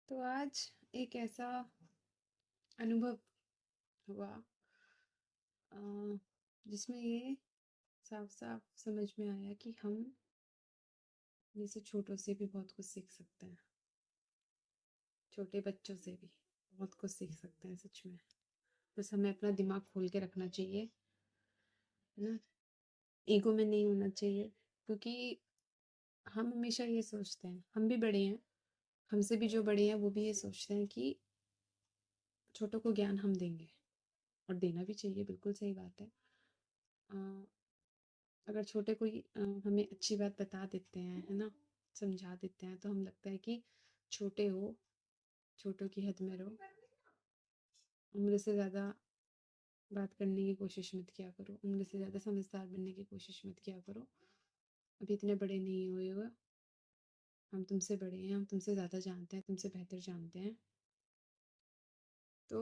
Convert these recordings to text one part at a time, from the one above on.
तो आज एक ऐसा अनुभव हुआ अ, जिसमें ये साफ-साफ समझ में आया कि हम अपने से छोटों से भी बहुत कुछ सीख सकते हैं। छोटे बच्चों से भी बहुत कुछ सीख सकते हैं सच में। बस हमें अपना दिमाग खोल के रखना चाहिए, है ना? ईगो में नहीं होना चाहिए क्योंकि हम हमेशा ये सोचते हैं, हम भी बड़े हैं, हमसे भी जो बड़े हैं वो भी ये सोचते हैं कि छोटों को ज्ञान हम देंगे और देना भी चाहिए, बिल्कुल सही बात है। अ, अगर छोटे कोई हमें अच्छी बात बता देते हैं, है ना? समझा देते हैं तो हमें लगता है कि छोटे हो, छोटों की हद में रहो, उम्र से ज़्यादा बात करने की कोशिश मत किया करो, उम्र से ज़्यादा समझदार बनने की कोशिश मत किया करो। अभी इतने बड़े नहीं हुए हो, हम तुमसे बड़े हैं, हम तुमसे ज़्यादा जानते हैं, तुमसे बेहतर जानते हैं। तो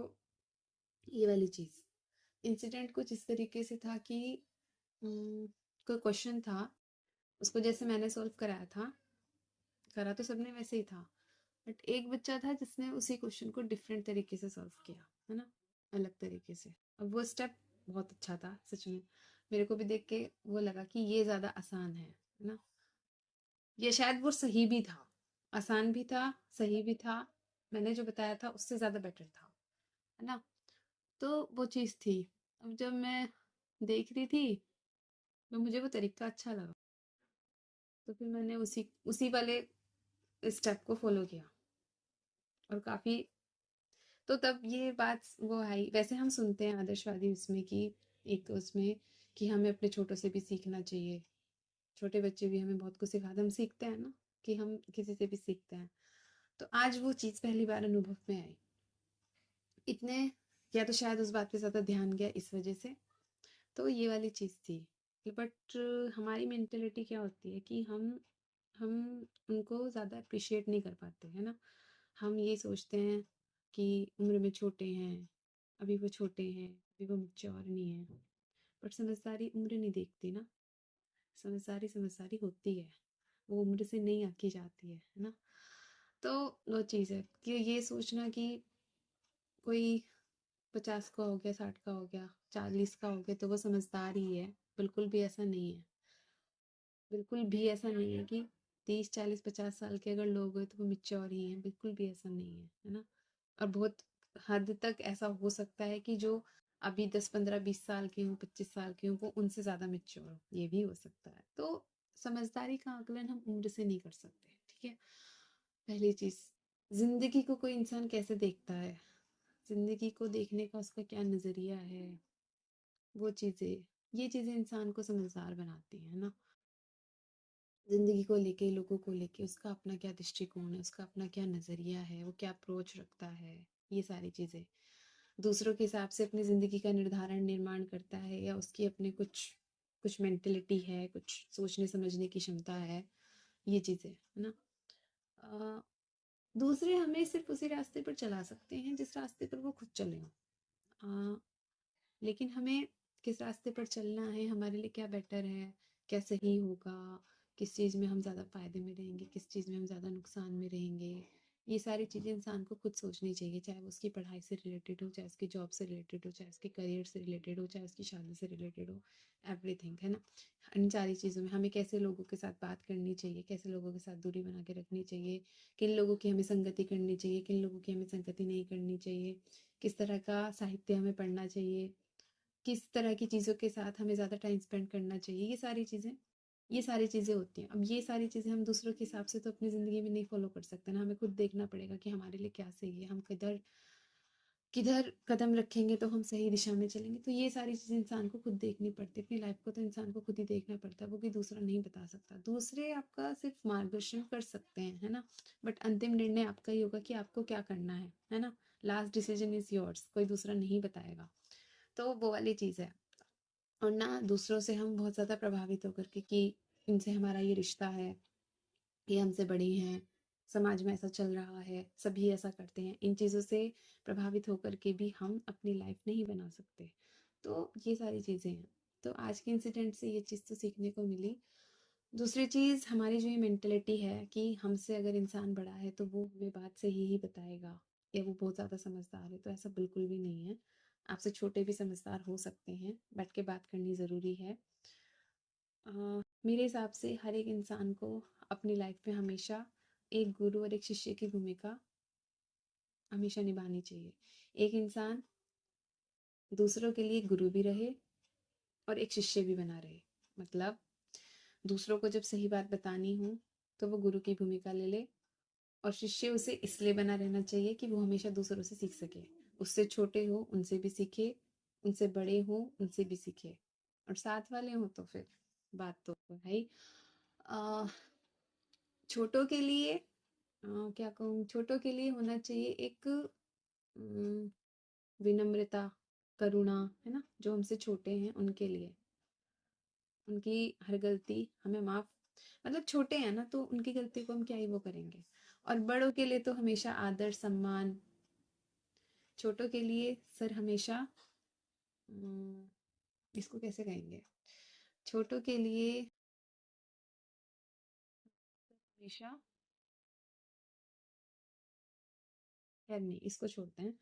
ये वाली चीज़। इंसिडेंट कुछ इस तरीके से था कि कोई क्वेश्चन था, उसको जैसे मैंने सॉल्व कराया था, करा तो सबने वैसे ही था। बट एक बच्चा था जिसने उसी क्वेश्चन को डिफरेंट तरीके से सॉल्व किया, है ना? अलग तरीके से। अब वो स्टेप बहुत अच्छा था सच में। मेरे को भी देख के वो लगा कि ये ज़्यादा आसान है ना? ये शायद वो सही भी था। आसान भी था, सही भी था। मैंने जो बताया था उससे ज़्यादा बेटर था, है ना? तो वो चीज़ थी। अब जब मैं देख रही थी, तो मुझे वो तरीका अच्छा लगा। तो फिर मैंने उसी उसी वाले स्टेप को फ़ॉलो किया और काफ़ी तो तब ये बात वो आई। वैसे हम सुनते हैं आदर्शवादी उसमें कि एक उसमें कि हमें अपने छोटों से भी सीखना चाहिए। छोटे बच्चे भी हमें बहुत कुछ सिखाते हैं। हम सीखते हैं ना कि हम किसी से भी सीखते हैं। तो आज वो चीज़ पहली बार अनुभव में आई। इतने या तो शायद उस बात पे ज़्यादा ध्यान गया इस वज़ह से। तो ये वाली चीज़ थी। बट हमारी मेंटालिटी क्या होती है कि हम उनको ज़्यादा एप्रिशिएट नहीं कर पाते, है ना? हम ये सोचते हैं कि उम्र में छोटे हैं, अभी वो छोटे हैं, अभी वो मैच्योर नहीं है। बट समझदारी उम्र नहीं देखती ना, समझदारी समझदारी होती है, वो उम्र से नहीं आंकी जाती है ना? तो वो चीज़ है कि ये सोचना कि कोई 50 का हो गया, 60 का हो गया, 40 का हो गया तो वो समझदार ही है, बिल्कुल भी ऐसा नहीं है। बिल्कुल भी ऐसा नहीं है कि 30, 40, 50 साल के अगर लोग हैं तो वो मैच्योर ही हैं, बिल्कुल भी ऐसा नहीं है ना? और बहुत हद तक ऐसा हो सकता है कि जो अभी 10, 15, 20 साल के हों, 25 साल के हों, वो उनसे ज़्यादा मैच्योर हों, ये भी हो सकता है। तो समझदारी का आकलन हम उम्र से नहीं कर सकते, ठीक है? पहली चीज़, ज़िंदगी को कोई इंसान कैसे देखता है, ज़िंदगी को देखने का उसका क्या नज़रिया है, वो चीज़ें, ये चीज़ें इंसान को समझदार बनाती हैं, है ना? ज़िंदगी को लेके, लोगों को लेके उसका अपना क्या दृष्टिकोण है, उसका अपना क्या नज़रिया है, वो क्या अप्रोच रखता है, ये सारी चीज़ें। दूसरों के हिसाब से अपनी ज़िंदगी का निर्माण करता है या उसकी अपने कुछ कुछ मेंटालिटी है, कुछ सोचने समझने की क्षमता है, ये चीज़ें, है ना? अ, दूसरे हमें सिर्फ़ उसी रास्ते पर चला सकते हैं जिस रास्ते पर वो खुद चले हों। अ, लेकिन हमें किस रास्ते पर चलना है, हमारे लिए क्या बेटर है, क्या सही होगा, किस चीज़ में हम ज़्यादा फ़ायदे में रहेंगे, किस चीज़ में हम ज़्यादा नुकसान में रहेंगे, ये सारी चीज़ें इंसान को खुद सोचनी चाहिए, चाहे वो उसकी पढ़ाई से रिलेटेड हो, चाहे उसकी जॉब से रिलेटेड हो, चाहे उसके करियर से रिलेटेड हो, चाहे उसकी शादी से रिलेटेड हो, एवरीथिंग, है ना? इन सारी चीज़ों में हमें कैसे लोगों के साथ बात करनी चाहिए, कैसे लोगों के साथ दूरी बना के रखनी चाहिए, किन लोगों की हमें संगति करनी चाहिए, किन लोगों की हमें संगति नहीं करनी चाहिए, किस तरह का साहित्य हमें पढ़ना चाहिए, किस तरह की चीज़ों के साथ हमें ज़्यादा टाइम स्पेंड करना चाहिए, ये सारी चीज़ें होती हैं। अब ये सारी चीज़ें हम दूसरों के हिसाब से तो अपनी ज़िंदगी में नहीं फ़ॉलो कर सकते ना, हमें खुद देखना पड़ेगा कि हमारे लिए क्या सही है, हम किधर किधर कदम रखेंगे तो हम सही दिशा में चलेंगे। तो ये सारी चीज़ें इंसान को खुद देखनी पड़ती है, अपनी लाइफ़ को तो इंसान को खुद ही देखना पड़ता है, वो कोई दूसरा नहीं बता सकता। दूसरे आपका सिर्फ़ मार्गदर्शन कर सकते हैं, है ना? बट अंतिम निर्णय आपका ही होगा कि आपको क्या करना है ना? लास्ट डिसीज़न इज़ योर्स, कोई दूसरा नहीं बताएगा। तो वो वाली चीज़ है। और ना दूसरों से हम बहुत ज़्यादा प्रभावित होकर के कि इनसे हमारा ये रिश्ता है, ये हमसे बड़े हैं, समाज में ऐसा चल रहा है, सभी ऐसा करते हैं, इन चीज़ों से प्रभावित होकर के भी हम अपनी लाइफ नहीं बना सकते। तो ये सारी चीज़ें हैं। तो आज के इंसिडेंट से ये चीज़ तो सीखने को मिली दूसरी चीज़ हमारी जो ये मेंटालिटी है कि हमसे अगर इंसान बड़ा है तो वो हमें बात सही ही बताएगा या वो बहुत ज़्यादा समझदार है, तो ऐसा बिल्कुल भी नहीं है। आपसे छोटे भी समझदार हो सकते हैं, बैठ के बात करनी ज़रूरी है। मेरे हिसाब से हर एक इंसान को अपनी लाइफ में हमेशा एक गुरु और एक शिष्य की भूमिका हमेशा निभानी चाहिए। एक इंसान दूसरों के लिए गुरु भी रहे और एक शिष्य भी बना रहे। मतलब दूसरों को जब सही बात बतानी हो तो वो गुरु की भूमिका ले ले, और शिष्य उसे इसलिए बना रहना चाहिए कि वो हमेशा दूसरों से सीख सके। उससे छोटे हो उनसे भी सीखे, उनसे बड़े हो उनसे भी सीखे, और साथ वाले हो तो फिर बात तो है ही। अ, छोटों के लिए क्या कहूँ, छोटों के लिए होना चाहिए एक विनम्रता, करुणा, है ना? जो हमसे छोटे हैं उनके लिए, उनकी हर गलती हमें माफ़, मतलब छोटे हैं ना तो उनकी गलती को हम क्या ही वो करेंगे। और बड़ों के लिए तो हमेशा आदर, सम्मान। छोटों के लिए सर हमेशा इसको कैसे कहेंगे? छोटों के लिए हमेशा, खैर नहीं, इसको छोड़ते हैं।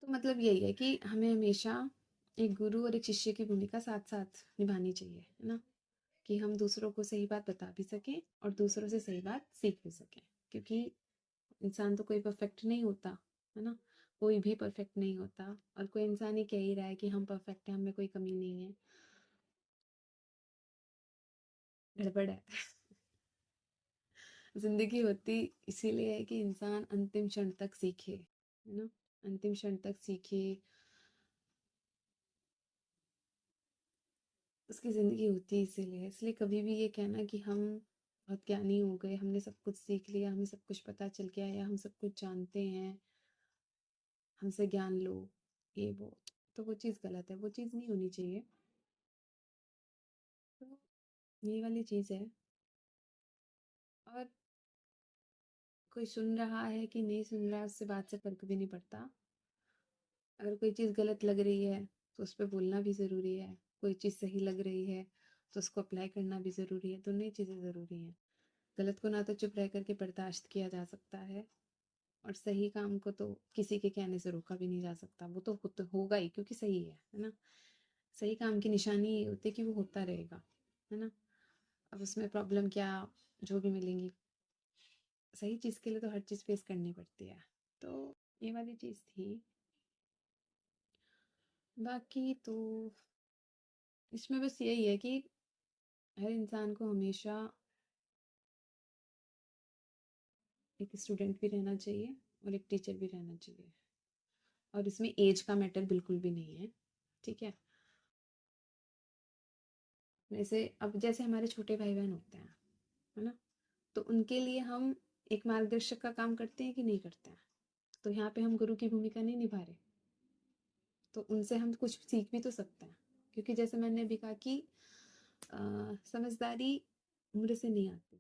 तो मतलब यही है कि हमें हमेशा एक गुरु और एक शिष्य की भूमिका साथ-साथ निभानी चाहिए, है ना? कि हम दूसरों को सही बात बता भी सकें और दूसरों से सही बात सीख भी सकें। क्योंकि इंसान तो कोई परफेक्ट नहीं होता, है ना? कोई भी परफेक्ट नहीं होता, और कोई इंसान ये कह ही रहा है कि हम परफेक्ट हैं, हमें कोई कमी नहीं है, गड़बड़ है। ज़िंदगी होती इसीलिए है कि इंसान अंतिम क्षण तक सीखे, है ना? अंतिम क्षण तक सीखे, उसकी ज़िंदगी होती है इसीलिए। इसलिए कभी भी ये कहना कि हम बहुत ज्ञानी हो गए, हमने सब कुछ सीख लिया, हमें सब कुछ पता चल गया या हम सब कुछ जानते हैं, हमसे ज्ञान लो, ये वो, तो वो चीज़ गलत है, वो चीज़ नहीं होनी चाहिए। तो ये वाली चीज़ है। और कोई सुन रहा है कि नहीं सुन रहा है उससे बात से फ़र्क भी नहीं पड़ता। अगर कोई चीज़ गलत लग रही है तो उस पे बोलना भी ज़रूरी है। कोई चीज़ सही लग रही है तो उसको अप्लाई करना भी ज़रूरी है। दोनों ही चीज़ें ज़रूरी हैं। गलत को ना तो चुप रह कर के बर्दाश्त किया जा सकता है, और सही काम को तो किसी के कहने से रोका भी नहीं जा सकता। वो तो होगा ही क्योंकि सही है ना? सही काम की निशानी ये होती है कि वो होता रहेगा, है ना? अब उसमें प्रॉब्लम क्या, जो भी मिलेंगी, सही चीज़ के लिए तो हर चीज़ फेस करनी पड़ती है। तो ये वाली चीज़ थी। बाकी तो इसमें बस यही है कि हर इंसान को हमेशा एक स्टूडेंट भी रहना चाहिए और एक टीचर भी रहना चाहिए, और इसमें एज का मैटर बिल्कुल भी नहीं है, ठीक है? वैसे अब जैसे हमारे छोटे भाई बहन होते हैं, है ना? तो उनके लिए हम एक मार्गदर्शक का काम करते हैं कि नहीं करते हैं? तो यहाँ पे हम गुरु की भूमिका नहीं निभा रहे, तो उनसे हम कुछ सीख भी तो सकते हैं। क्योंकि जैसे मैंने अभी कहा कि समझदारी उम्र से नहीं आती,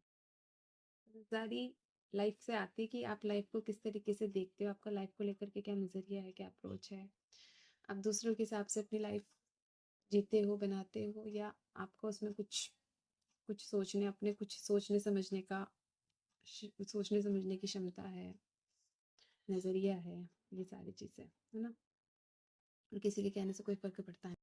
समझदारी लाइफ से आती है कि आप लाइफ को किस तरीके से देखते हो, आपका लाइफ को लेकर के क्या नज़रिया है, क्या अप्रोच है, आप दूसरों के हिसाब से अपनी लाइफ जीते हो, बनाते हो, या आपको उसमें कुछ कुछ सोचने, अपने कुछ सोचने समझने का सोचने समझने की क्षमता है, नज़रिया है, ये सारी चीज़ें, है ना? और किसी के कहने से कोई फ़र्क पड़ता है